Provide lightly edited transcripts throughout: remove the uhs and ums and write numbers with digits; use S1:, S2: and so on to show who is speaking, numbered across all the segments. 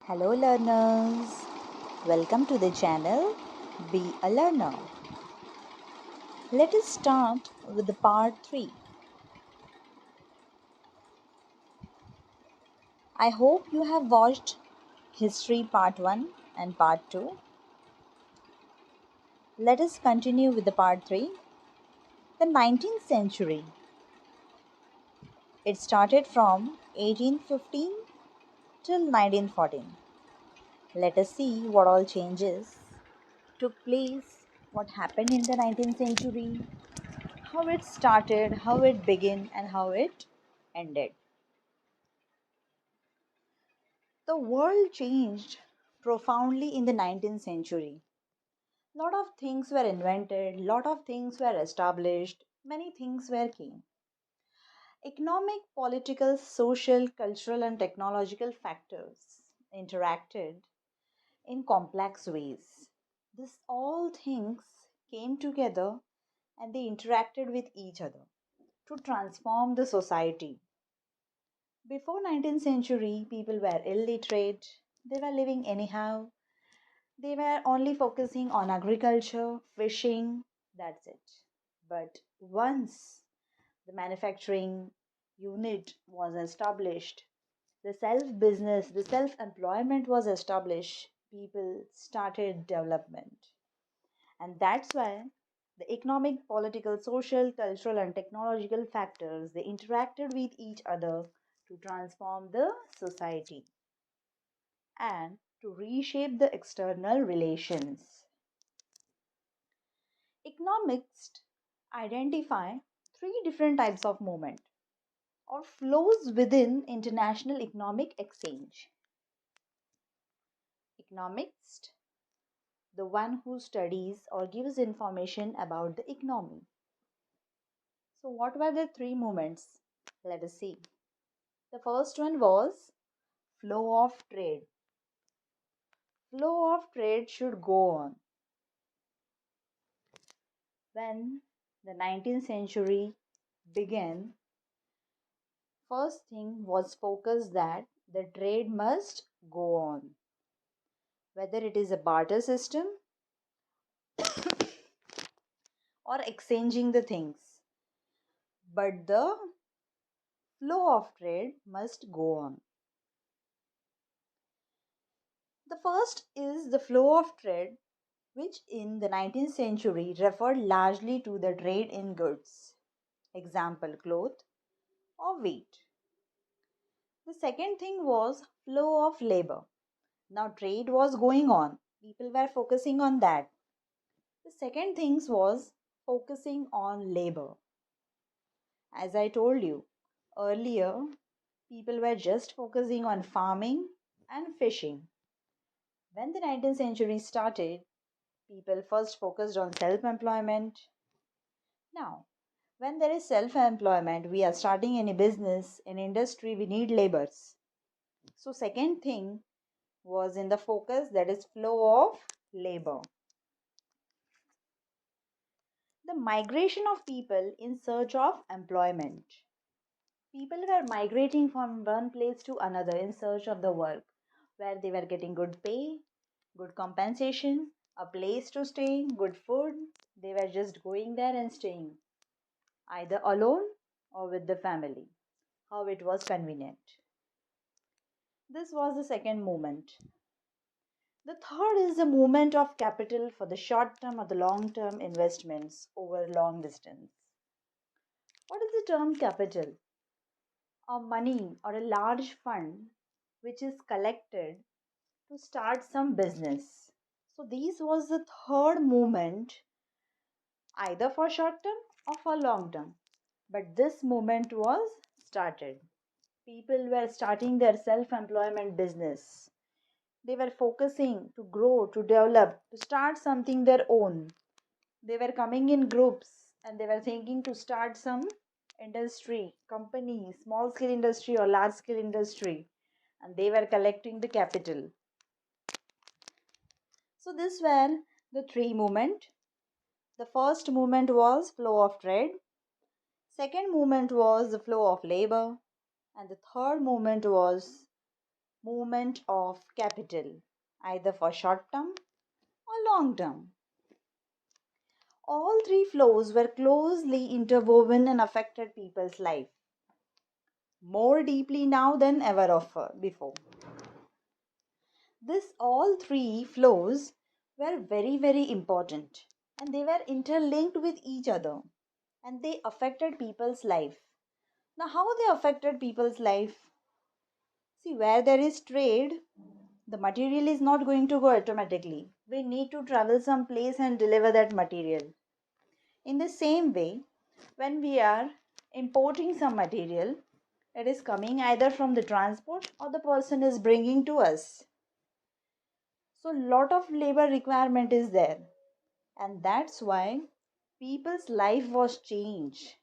S1: Hello, learners. Welcome to the channel Be a Learner. Let us start with the part 3. I hope you have watched History Part 1 and Part 2. Let us continue with the Part 3. The 19th century. It started from 1815 till 1914. Let us see what all changes took place, what happened in the 19th century, how it started, how it began, and how it ended. The world changed profoundly in the 19th century. Lot of things were invented, lot of things were established, many things were came. Economic, political, social, cultural, and technological factors interacted in complex ways. This all things came together and they interacted with each other to transform the society. Before 19th century, people were illiterate, they were living anyhow, they were only focusing on agriculture, fishing, that's it. But once the manufacturing unit was established, the self business, the self employment was established, people started development. And that's why the economic, political, social, cultural, and technological factors they interacted with each other to transform the society and to reshape the external relations. Economists identify three different types of movement or flows within international economic exchange. Economist, the one who studies or gives information about the economy. So, what were the three movements? Let us see. The first one was flow of trade. Flow of trade should go on. When the 19th century began, first thing was focus that the trade must go on. Whether it is a barter system or exchanging the things, but the flow of trade must go on. The first is the flow of trade, which in the 19th century referred largely to the trade in goods, example cloth or wheat. The second thing was flow of labor. Now trade was going on, people were focusing on that. The second thing was focusing on labor. As I told you earlier, people were just focusing on farming and fishing. When the 19th century started, people first focused on self employment. Now, when there is self employment, we are starting any business, in industry, we need laborers. So, second thing was in the focus, that is flow of labor. The migration of people in search of employment. People were migrating from one place to another in search of the work where they were getting good pay, good compensation, a place to stay, good food. They were just going there and staying either alone or with the family, how it was convenient. This was the second movement. The third is the movement of capital for the short term or the long term investments over long distance. What is the term capital? A money or a large fund which is collected to start some business. So this was the third movement, either for short term or for long term. But this movement was started. People were starting their self-employment business. They were focusing to grow, to develop, to start something their own. They were coming in groups and they were thinking to start some industry, company, small scale industry or large scale industry, and they were collecting the capital. So this were the three movement. The first movement was flow of trade. Second movement was the flow of labor. And the third movement was movement of capital, either for short term or long term. All three flows were closely interwoven and affected people's life more deeply now than ever before. This all three flows were very, very important, and they were interlinked with each other, and they affected people's life. Now, how they affected people's life? See, where there is trade, the material is not going to go automatically. We need to travel some place and deliver that material. In the same way, when we are importing some material, it is coming either from the transport or the person is bringing to us. So, lot of labor requirement is there, and that's why people's life was changed.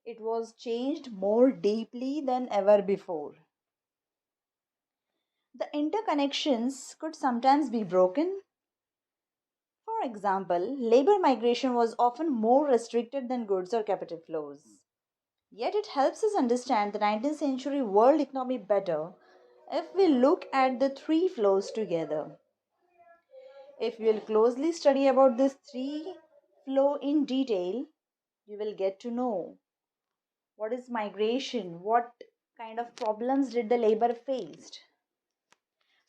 S1: It was changed more deeply than ever before. The interconnections could sometimes be broken. For example, labor migration was often more restricted than goods or capital flows. Yet it helps us understand the 19th century world economy better if we look at the three flows together. If you will closely study about this three flow in detail, you will get to know what is migration, what kind of problems did the labor faced.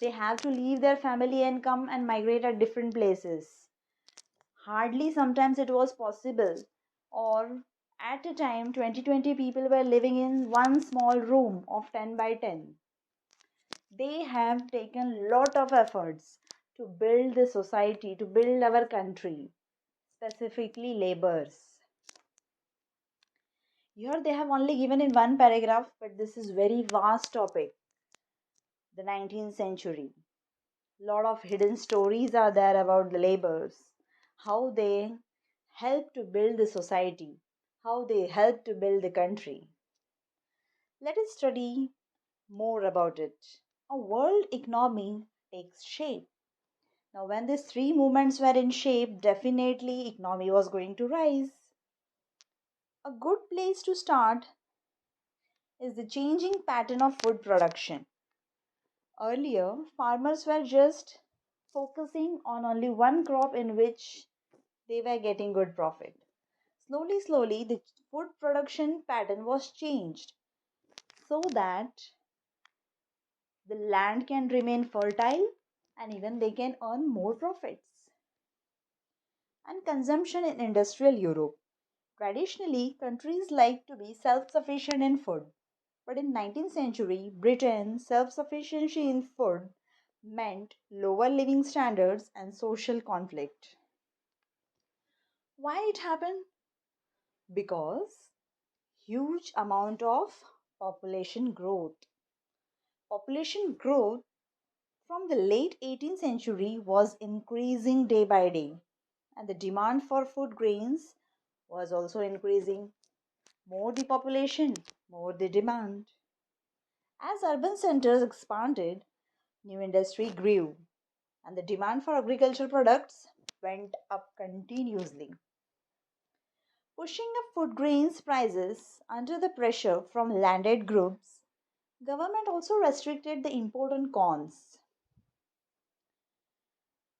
S1: They have to leave their family and come and migrate at different places. Hardly sometimes it was possible, or at a time 20 people were living in one small room of 10 by 10. They have taken lot of efforts to build the society, to build our country, specifically laborers. Here they have only given in one paragraph, but this is very vast topic. The 19th century. Lot of hidden stories are there about the laborers, how they help to build the society, how they help to build the country. Let us study more about it. A world economy takes shape. Now, when these three movements were in shape, definitely economy was going to rise. A good place to start is the changing pattern of food production. Earlier, farmers were just focusing on only one crop in which they were getting good profit. Slowly, the food production pattern was changed so that the land can remain fertile and even they can earn more profits. And consumption in industrial Europe. Traditionally, countries like to be self-sufficient in food. But in 19th century, Britain, self-sufficiency in food meant lower living standards and social conflict. Why it happened? Because huge amount of population growth. Population growth from the late 18th century was increasing day by day, and the demand for food grains was also increasing. More the population, more the demand. As urban centers expanded, new industry grew, and the demand for agricultural products went up continuously, pushing up food grains prices under the pressure from landed groups. Government also restricted the import on corns.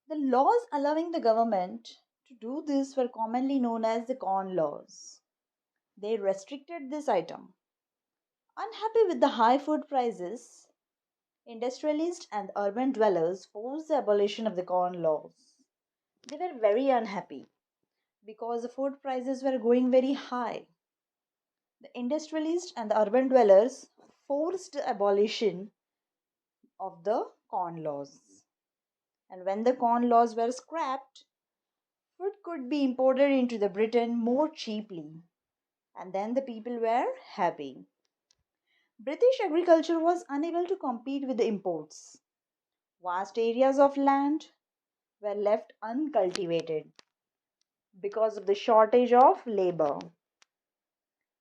S1: The laws allowing the government to do this were commonly known as the corn laws. They restricted this item. Unhappy with the high food prices, industrialists and urban dwellers forced the abolition of the corn laws. They were very unhappy because the food prices were going very high. The industrialists and the urban dwellers forced the abolition of the corn laws. And when the corn laws were scrapped, food could be imported into the Britain more cheaply, and then the people were happy. British agriculture was unable to compete with the imports. Vast areas of land were left uncultivated because of the shortage of labor,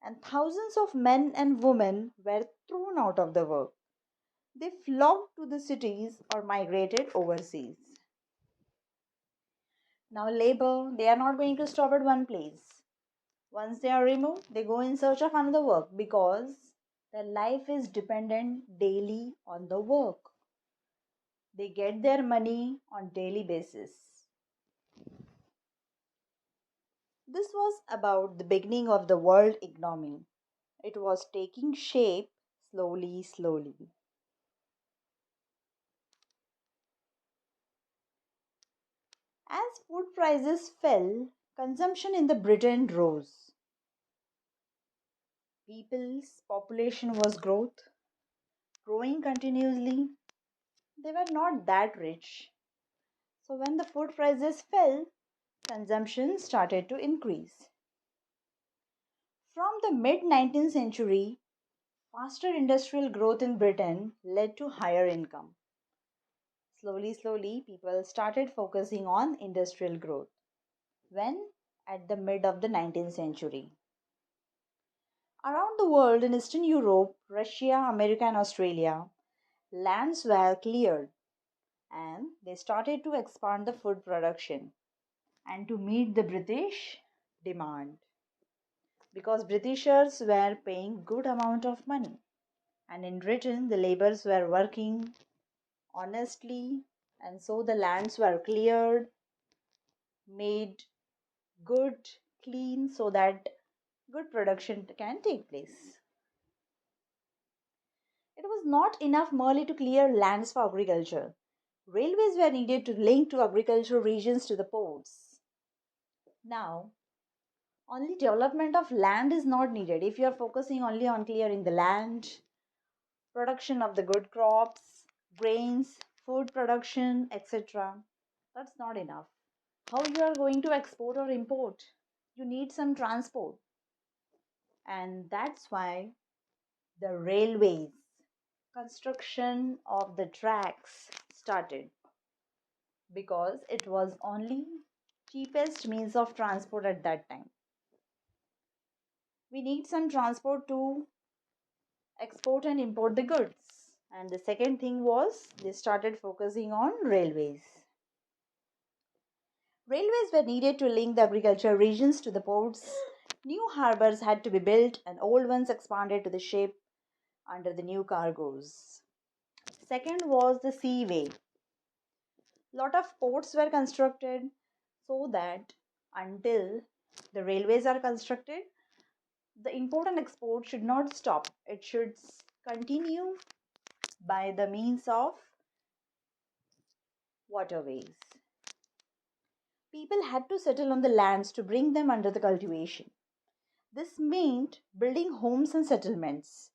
S1: and thousands of men and women were thrown out of the work. They flocked to the cities or migrated overseas. Now, labor, they are not going to stop at one place. Once they are removed, they go in search of another work because Their life is dependent daily on the work. They get their money on daily basis. This was about the beginning of the world economy. It was taking shape slowly, slowly. As food prices fell, consumption in the Britain rose. People's population was growing continuously. They were not that rich. So when the food prices fell, consumption started to increase. From the mid 19th century, faster industrial growth in Britain led to higher income. Slowly, slowly, people started focusing on industrial growth. When? At the mid of the 19th century. Around the world in Eastern Europe, Russia, America, and Australia, lands were cleared and they started to expand the food production and to meet the British demand because Britishers were paying good amount of money and in return the laborers were working honestly and so the lands were cleared, made good, clean so that good production can take place. It was not enough merely to clear lands for agriculture. Railways were needed to link to agricultural regions to the ports. Now, only development of land is not needed. If you are focusing only on clearing the land, production of the good crops, grains, food production, etc., that's not enough. How you are going to export or import? You need some transport. And that's why the railways, construction of the tracks started because it was only cheapest means of transport at that time. We need some transport to export and import the goods. And the second thing was they started focusing on railways. Railways were needed to link the agricultural regions to the ports. New harbors had to be built and old ones expanded to the ship under the new cargoes. Second was the seaway. Lot of ports were constructed so that until the railways are constructed, the import and export should not stop. It should continue by the means of waterways. People had to settle on the lands to bring them under the cultivation. This meant building homes and settlements.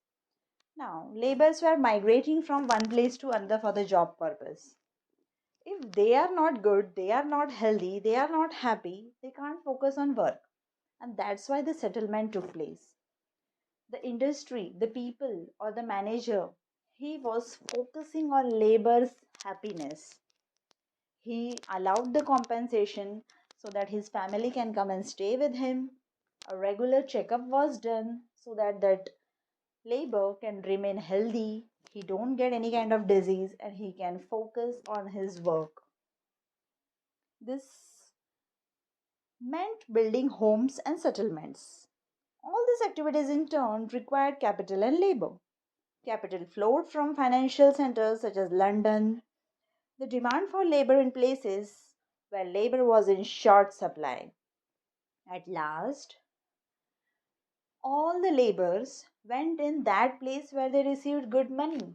S1: Now, laborers were migrating from one place to another for the job purpose. If they are not good, they are not healthy, they are not happy, they can't focus on work. And that's why the settlement took place. The industry, the people, or the manager, he was focusing on labor's happiness. He allowed the compensation so that his family can come and stay with him. A regular checkup was done so that labor can remain healthy. He don't get any kind of disease and he can focus on his work. This meant building homes and settlements. All these activities in turn required capital and labor. Capital flowed from financial centers such as London. The demand for labor in places where labor was in short supply. At last, all the laborers went in that place where they received good money,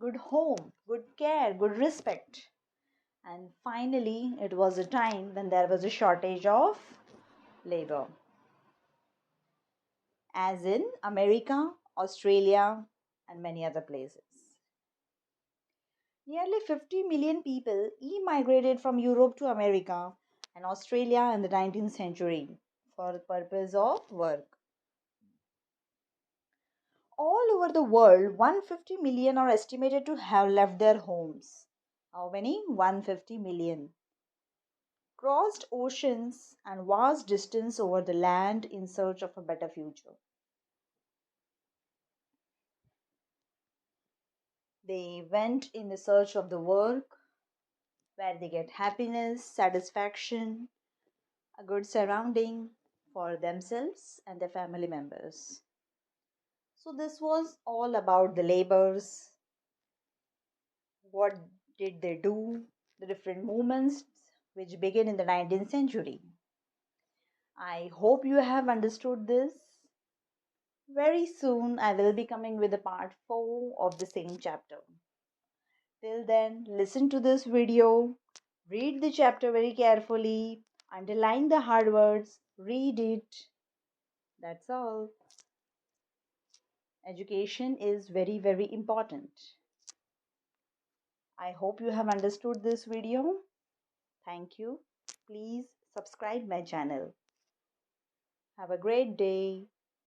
S1: good home, good care, good respect. And finally, it was a time when there was a shortage of labor, as in America, Australia, and many other places. Nearly 50 million people emigrated from Europe to America and Australia in the 19th century for the purpose of work. All over the world, 150 million are estimated to have left their homes. How many? 150 million. Crossed oceans and vast distance over the land in search of a better future. They went in the search of the work where they get happiness, satisfaction, a good surrounding for themselves and their family members. So, this was all about the labors. What did they do? The different movements which began in the 19th century. I hope you have understood this. Very soon, I will be coming with a part 4 of the same chapter. Till then, listen to this video, read the chapter very carefully, underline the hard words, read it. That's all. Education is very, very important. I hope you have understood this video. Thank you. Please subscribe my channel. Have a great day.